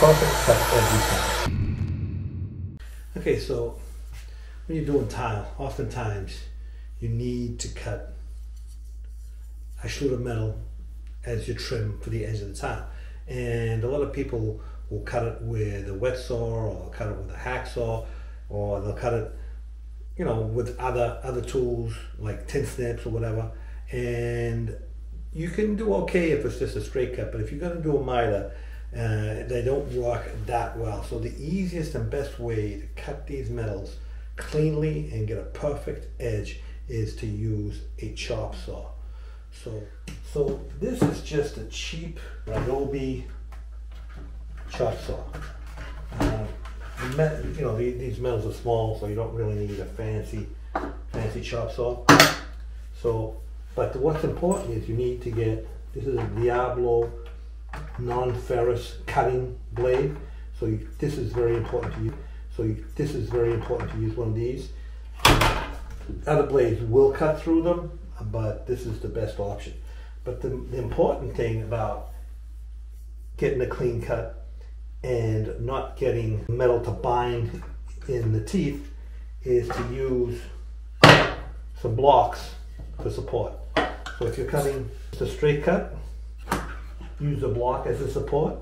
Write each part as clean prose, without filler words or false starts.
perfect cut every time. Okay, so when you're doing tile, oftentimes you need to cut a Schluter metal as your trim for the edge of the tile. And a lot of people will cut it with a wet saw, or cut it with a hacksaw, or they'll cut it, you know, with other tools like tin snips or whatever. And you can do okay if it's just a straight cut, but if you're going to do a miter, they don't work that well. So the easiest and best way to cut these metals cleanly and get a perfect edge is to use a chop saw. So this is just a cheap Adobe chop saw. You know, these metals are small, so you don't really need a fancy chop saw. But what's important is you need to get, this is a Diablo Non-Ferrous cutting blade. This is very important to use. This is very important to use one of these. Other blades will cut through them, but this is the best option. But the important thing about getting a clean cut and not getting metal to bind in the teeth is to use some blocks for support. So if you're cutting just a straight cut, use a block as a support.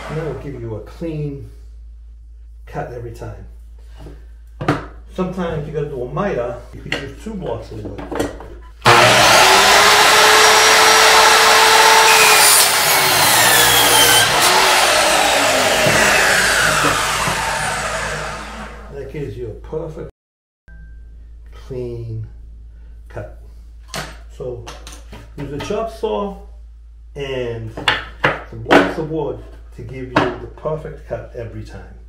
And that will give you a clean cut every time. Sometimes you got to do a miter, you can use 2 blocks of wood. That gives you a perfect, clean cut. So use a chop saw and some blocks of wood to give you the perfect cut every time.